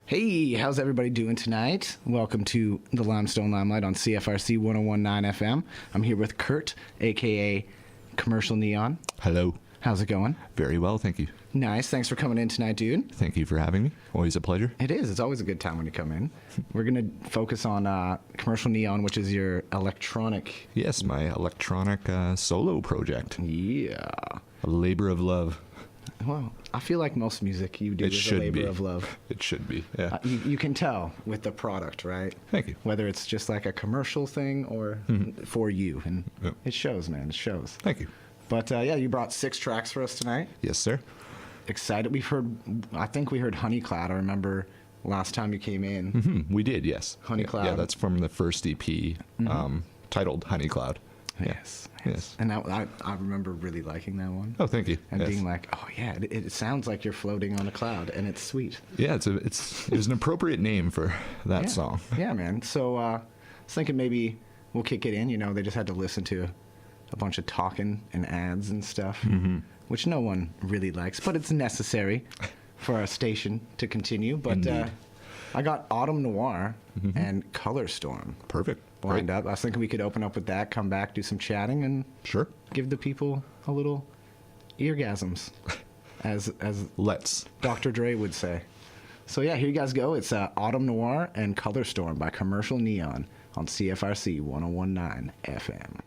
Hey, how's everybody doing tonight? Welcome to the Limestone Limelight on CFRC 1019 FM. I'm here with Curt, aka Commercial Neon. Hello. How's it going? Very well, thank you. Nice. Thanks for coming in tonight, dude. Thank you for having me. Always a pleasure. It is. It's always a good time when you come in. We're going to focus on Commercial Neon, which is your electronic... Yes, my electronic solo project. Yeah. A labor of love. Well, I feel like most music you do It is a should labor be. of love. It should be, yeah. You can tell with the product, right? Thank you. Whether it's just like a commercial thing or for you. And Yep. it shows, man. It shows. Thank you. But yeah, you brought 6 tracks for us tonight. Yes, sir. Excited. I think we heard Honey Cloud. I remember last time you came in. We did, yes. Honey Yeah, Cloud. Yeah, that's from the first EP titled Honey Cloud. Yeah. Yes. And I remember really liking that one. Oh, thank you. And Yes. being like, oh yeah, it sounds like you're floating on a cloud, and it's sweet. Yeah, it was an appropriate name for that Yeah. song. Yeah, man. So I was thinking maybe we'll kick it in. You know, they just had to listen to a bunch of talking and ads and stuff, which no one really likes, but it's necessary for our station to continue. But Indeed. I got Autumn Noir and Color Storm Perfect. lined Great. up. I was thinking we could open up with that, come back, do some chatting, and Sure. give the people a little eargasms, as Let's. Dr. Dre would say. So yeah, here you guys go. It's Autumn Noir and Color Storm by Commercial Neon on CFRC 1019 FM.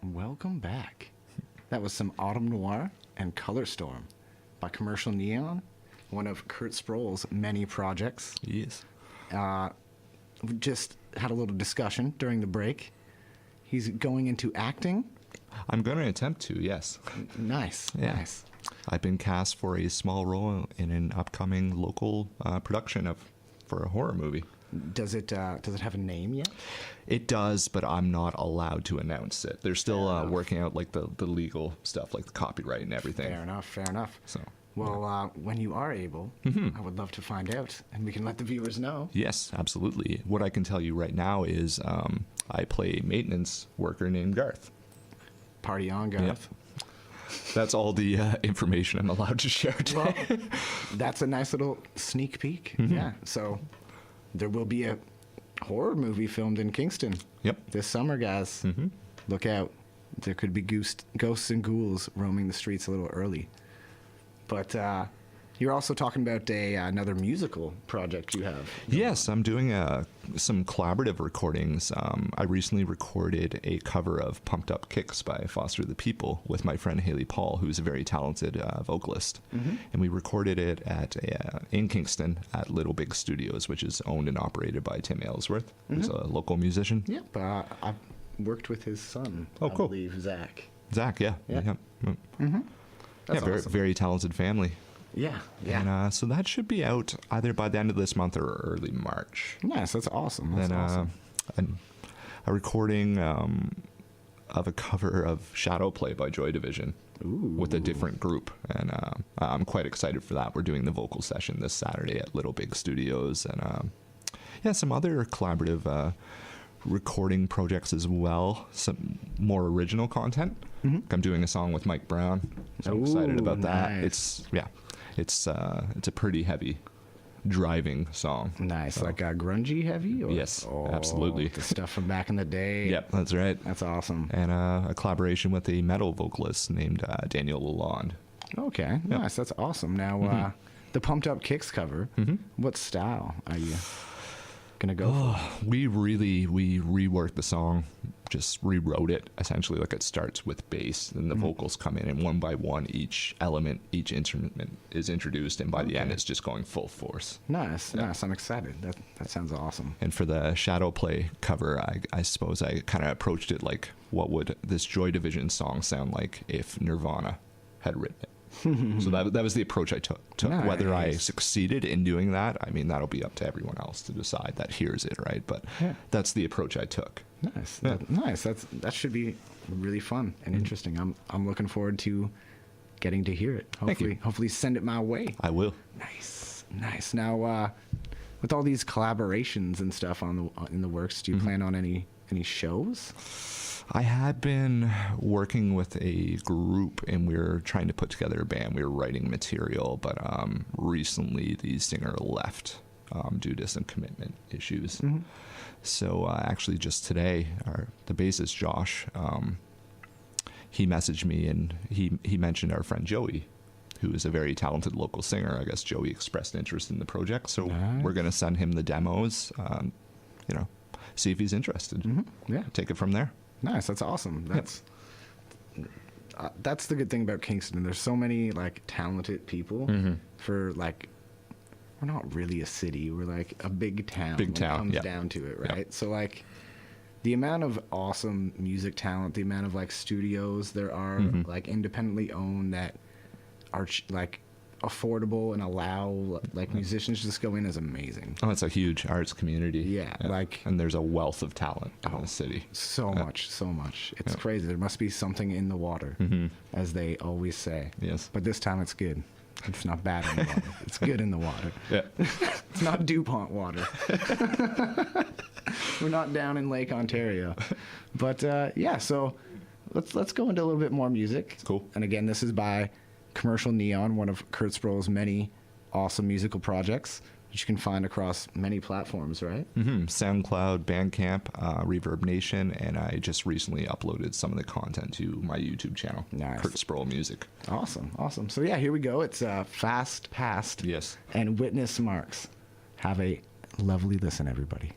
welcome back. That was some Autumn Noir and Color Storm by Commercial Neon, one of Curt Sproule's many projects. Yes. We just had a little discussion during the break. He's going into acting. I'm going to attempt to, yes. Nice, Yeah. nice. I've been cast for a small role in an upcoming local production for a horror movie. Does it have a name yet? It does, but I'm not allowed to announce it. They're still working out like the legal stuff, like the copyright and everything. Fair enough, fair enough. So, well, when you are able, I would love to find out, and we can let the viewers know. yes, absolutely. What I can tell you right now is I play a maintenance worker named Garth. Party on, Garth. That's all the information I'm allowed to share today. Well, that's a nice little sneak peek. Yeah, so there will be a horror movie filmed in Kingston this summer, guys. Look out. There could be ghosts and ghouls roaming the streets a little early. But you're also talking about another musical project you have. Yes, I'm doing some collaborative recordings. I recently recorded a cover of Pumped Up Kicks by Foster the People with my friend Haley Paul, who's a very talented vocalist. And we recorded it in Kingston at Little Big Studios, which is owned and operated by Tim Aylesworth, who's a local musician. Yep, I've worked with his son, Oh, cool. I believe, Zach. Zach, yeah. That's very, awesome. very talented family. Yeah, yeah. And so that should be out either by the end of this month or early March. Nice, that's awesome. That's Then awesome. a recording of a cover of Shadow Play by Joy Division with a different group. And I'm quite excited for that. We're doing the vocal session this Saturday at Little Big Studios. And some other collaborative recording projects as well. Some more original content. I'm doing a song with Mike Brown. So I'm excited about that. Nice. It's a pretty heavy driving song. Nice, like grungy heavy? Or? Yes, absolutely. The stuff from back in the day. Yep, that's right. That's awesome. And a collaboration with a metal vocalist named Daniel Lalonde. Okay, nice. That's awesome. Now, the Pumped Up Kicks cover, what style are you going to go for? We reworked the song, just rewrote it essentially. Like it starts with bass, then the vocals come in, and one by one, each element, each instrument is introduced, and by the end, it's just going full force. Nice, nice. I'm excited. That sounds awesome. And for the Shadow Play cover, I suppose I kind of approached it like, what would this Joy Division song sound like if Nirvana had written it? So that was the approach I took. Nice. Whether I succeeded in doing that, I mean, that'll be up to everyone else to decide that hears it, right? But that's the approach I took. Nice, nice. That should be really fun and interesting. I'm looking forward to getting to hear it. Hopefully send it my way. I will. Nice, nice. Now, with all these collaborations and stuff in the works, do you plan on any shows? I had been working with a group, and we were trying to put together a band. We were writing material, but recently the singer left due to some commitment issues. So actually just today, the bassist Josh, he messaged me, and he mentioned our friend Joey, who is a very talented local singer. I guess Joey expressed interest in the project, so we're going to send him the demos, see if he's interested. Yeah. Take it from there. Nice. That's awesome. That's the good thing about Kingston. There's so many like talented people for like, we're not really a city. We're like a big town. Big town. When it comes down to it, right? Yep. So like the amount of awesome music talent, the amount of like studios there are like independently owned that are like affordable and allow like musicians to just go in is amazing. Oh, it's a huge arts community. Yeah. Like, and there's a wealth of talent in the city. So much. It's crazy. There must be something in the water, as they always say. Yes. But this time it's good. It's not bad in the water. It's good in the water. Yeah. It's not DuPont water. We're not down in Lake Ontario. But so let's go into a little bit more music. Cool. And again, this is by Commercial Neon, one of Curt Sproule's many awesome musical projects, which you can find across many platforms, right? SoundCloud, Bandcamp, Reverb Nation, and I just recently uploaded some of the content to my YouTube channel. Nice. Curt Sproule Music. Awesome. So yeah, here we go. It's Fast Past. Yes. And Witness Marks. Have a lovely listen, everybody.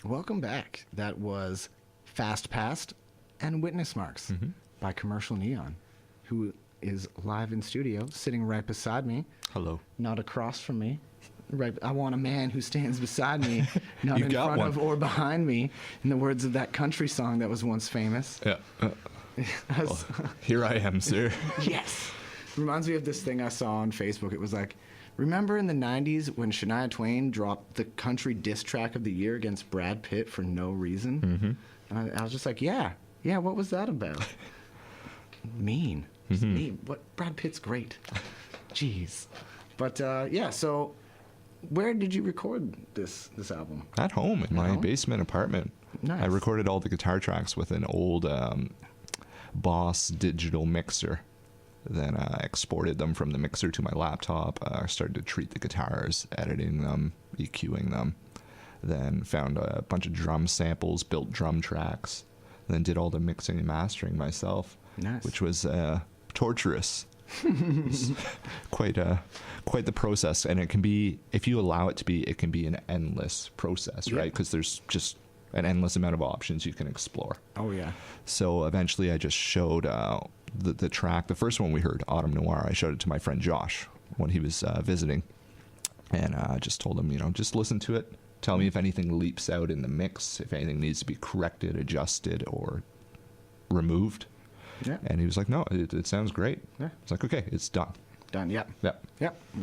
Welcome back. That was Fast Past and Witness Marks by Commercial Neon, who is live in studio, sitting right beside me. Hello. Not across from me. Right, I want a man who stands beside me, not You in got front one. of or behind me, in the words of that country song that was once famous. Yeah. Well, here I am, sir. Yes. Reminds me of this thing I saw on Facebook. It was like, remember in the 90s when Shania Twain dropped the country diss track of the year against Brad Pitt for no reason? And I was just like, yeah, what was that about? Mean. Just mean. What? Brad Pitt's great. Jeez. But yeah, so where did you record this album? At home in my home? basement apartment. Nice. I recorded all the guitar tracks with an old Boss digital mixer. Then I exported them from the mixer to my laptop. I started to treat the guitars, editing them, EQing them. Then found a bunch of drum samples, built drum tracks. Then did all the mixing and mastering myself, Nice. which was torturous. It's quite the process, and it can be, if you allow it to be, it can be an endless process, Yeah. right? Because there's just an endless amount of options you can explore. Oh, yeah. So eventually I just showed the track, the first one we heard, Autumn Noir, I showed it to my friend Josh when he was visiting. And I just told him, just listen to it. Tell me if anything leaps out in the mix, if anything needs to be corrected, adjusted, or removed. Yeah. And he was like, no, it sounds great. Yeah. It's like, okay, it's done. Done. Yep. Yep.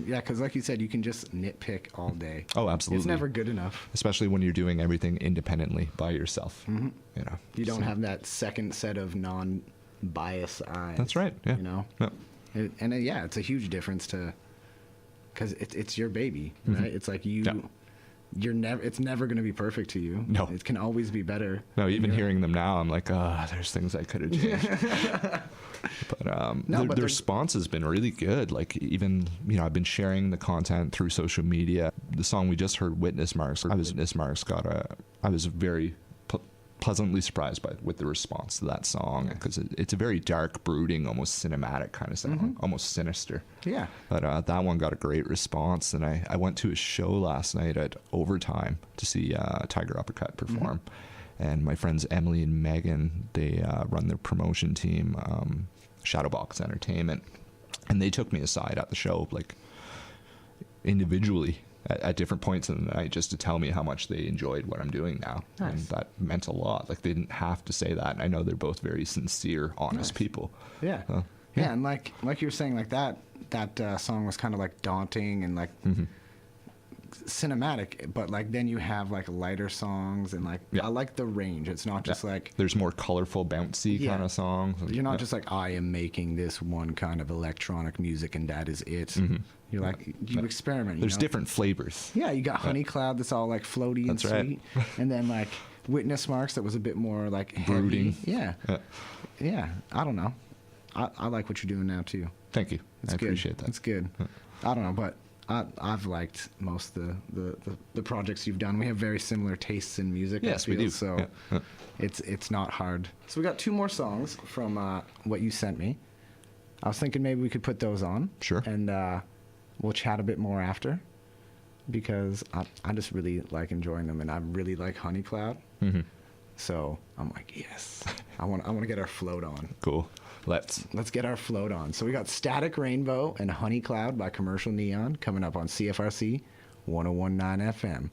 Yeah, because like you said, you can just nitpick all day. Oh, absolutely. It's never good enough. Especially when you're doing everything independently by yourself. You don't have that second set of non-biased eyes. That's right. Yeah. Yep. Yeah, it's a huge difference because it's your baby, right? It's like Yeah. it's never going to be perfect to you. No. It can always be better. No, even hearing them now, I'm like, there's things I could have changed. But No, the but response has been really good. Like, even, I've been sharing the content through social media. The song we just heard, Witness Marks, I was very pleasantly surprised with the response to that song, because it's a very dark, brooding, almost cinematic kind of song, almost sinister. Yeah. But that one got a great response, and I went to a show last night at Overtime to see Tiger Uppercut perform. And my friends Emily and Megan, they run their promotion team, Shadowbox Entertainment, and they took me aside at the show, like individually at different points in the night, just to tell me how much they enjoyed what I'm doing now. Nice. And that meant a lot. Like, they didn't have to say that. And I know they're both very sincere, honest people. Yeah. Yeah, and like you were saying, like that song was kind of like daunting and like cinematic, but like then you have like lighter songs and like I like the range. It's not just like there's more colorful, bouncy kind of songs. You're not just like, I am making this one kind of electronic music and that is it. You're like, you experiment. There's different flavors. Yeah, you got Honey Cloud that's all like floaty and sweet, and then like Witness Marks that was a bit more like heavy. Brooding. Yeah. I don't know. I like what you're doing now too. Thank you. It's I good. appreciate that. It's good. I don't know, but I've liked most of the projects you've done. We have very similar tastes in music. Yes, I feel, we do. So it's not hard. So we got 2 more songs from what you sent me. I was thinking maybe we could put those on. Sure. And we'll chat a bit more after, because I just really like enjoying them, and I really like Honey Cloud. So I'm like, yes, I want to get our float on. Cool. Let's get our float on. So we got Static Rainbow and Honey Cloud by Commercial Neon coming up on CFRC 101.9 FM.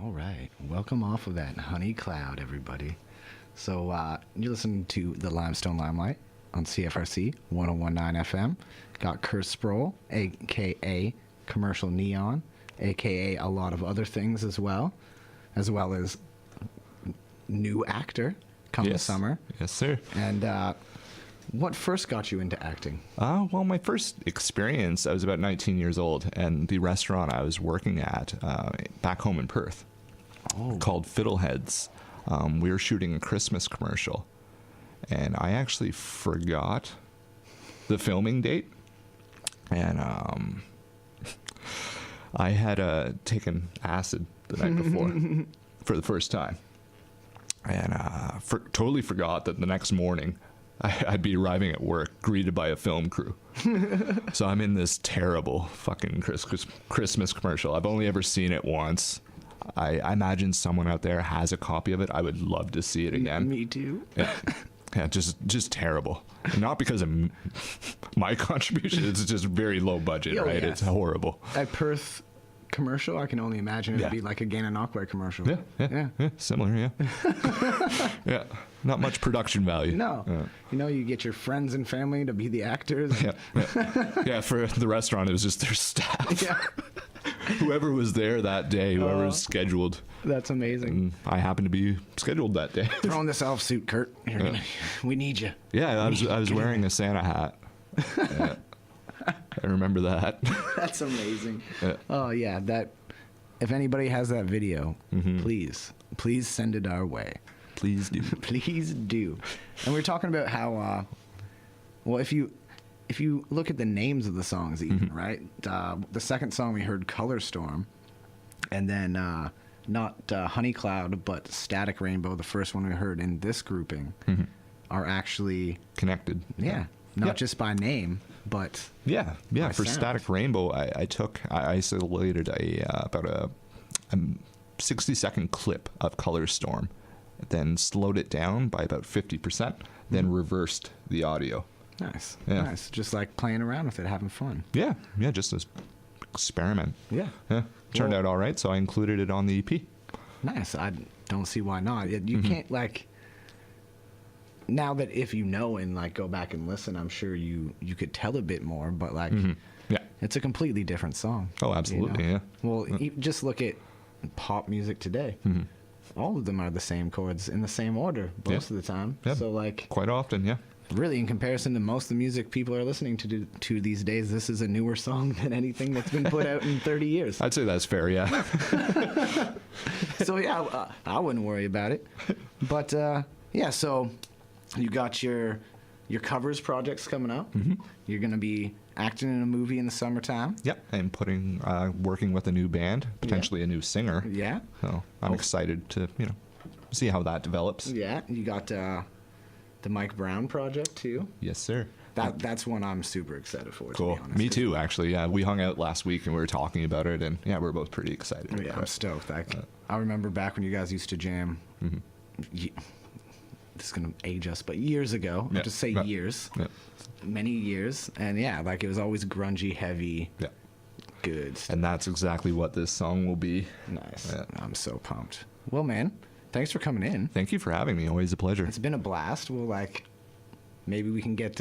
All right. Welcome off of that honey cloud, everybody. So you're listening to the Limestone Limelight on CFRC 1019 FM. Got Curt Sproule, a.k.a. Commercial Neon, a.k.a. a lot of other things as well as new actor come the summer. Yes, sir. And what first got you into acting? Well, my first experience, I was about 19 years old, and the restaurant I was working at back home in Perth, called Fiddleheads, we were shooting a Christmas commercial, and I actually forgot the filming date, and I had taken acid the night before for the first time, and totally forgot that the next morning I'd be arriving at work greeted by a film crew. So I'm in this terrible fucking Christmas commercial. I've only ever seen it once. I imagine someone out there has a copy of it. I would love to see it again. Me too. Yeah, just terrible. And not because of my contribution. It's just very low budget, right? Yeah. It's horrible. That Perth commercial, I can only imagine it'd be like a Gain and Knockware commercial. Yeah. Similar, yeah. Yeah. Not much production value. No. You get your friends and family to be the actors. Yeah, for the restaurant, it was just their staff. Yeah. Whoever was there that day, whoever was scheduled. That's amazing. And I happened to be scheduled that day. Throw on this elf suit, Curt. We need you. Yeah, I was wearing a Santa hat. Yeah. I remember that. That's amazing. Yeah. Oh, yeah. If anybody has that video, please send it our way. Please do. Please do. And we were talking about how, if you look at the names of the songs even, right? The second song we heard, Color Storm, and then not Honey Cloud, but Static Rainbow, the first one we heard in this grouping, are actually connected. Yeah. Not just by name, but yeah. For sound. Static Rainbow, I isolated about a 60-second clip of Color Storm, then slowed it down by about 50%, then reversed the audio. Nice. Yeah. Nice. Just like playing around with it, having fun. Yeah, just an experiment. Yeah. Turned out all right, so I included it on the EP. Nice. I don't see why not. You can't, now that if you know and, go back and listen, I'm sure you could tell a bit more, but, it's a completely different song. Oh, absolutely, yeah. Well, just look at pop music today. All of them are the same chords in the same order most of the time. Yeah. So, quite often, yeah. Really, in comparison to most of the music people are listening to these days, this is a newer song than anything that's been put out in 30 years. I'd say that's fair, yeah. So, yeah, I wouldn't worry about it. But, so you got your covers projects coming up. You're going to be acting in a movie in the summertime. Yep, and working with a new band, potentially a new singer. Yeah. So I'm excited to, see how that develops. Yeah, you got the Mike Brown project too. Yes, sir. That's one I'm super excited for. Cool. To be honest. Me too, actually. Yeah, we hung out last week and we were talking about it, and we're both pretty excited. Yeah, I'm stoked. I remember back when you guys used to jam. This is gonna age us, but years ago. I'll just say years. Yeah. Many years, and it was always grungy, heavy. Yeah. Good stuff. And that's exactly what this song will be. Nice. Yeah. I'm so pumped. Well, man, thanks for coming in. Thank you for having me. Always a pleasure. It's been a blast. We'll maybe we can get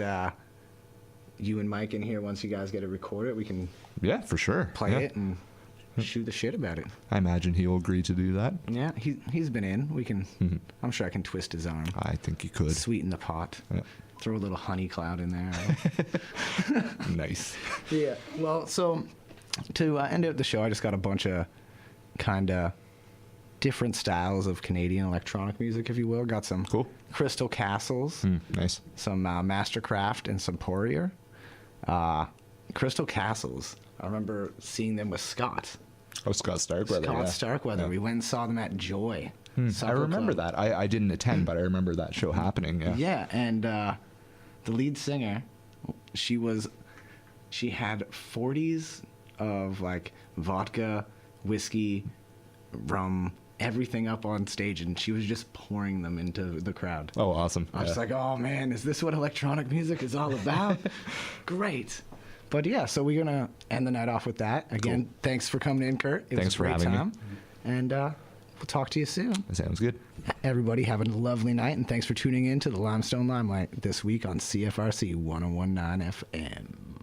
you and Mike in here once you guys get it recorded. We can for sure play it and shoot the shit about it. I imagine he'll agree to do that. Yeah, he's been in. We can. I'm sure I can twist his arm. I think you could. Sweeten the pot. Yeah. Throw a little honey cloud in there. Right? Nice. Yeah. Well, so to end out the show, I just got a bunch of kind of different styles of Canadian electronic music, if you will. Got some Crystal Castles. Nice. Some Mastercraft and some Poirier. Crystal Castles. I remember seeing them with Scott. Oh, Scott Starkweather. Scott Starkweather. Yeah. We went and saw them at Joy. I remember that. I didn't attend, but I remember that show happening. Yeah. Yeah, and the lead singer, she had 40s of vodka, whiskey, rum, everything up on stage, and she was just pouring them into the crowd. Oh, awesome. I was just like, oh man, is this what electronic music is all about? Great. But yeah, so we're going to end the night off with that. Again, thanks for coming in, Curt. Thanks for having me. And We'll talk to you soon. That sounds good. Everybody have a lovely night, and thanks for tuning in to the Limestone Limelight this week on CFRC 101.9 FM.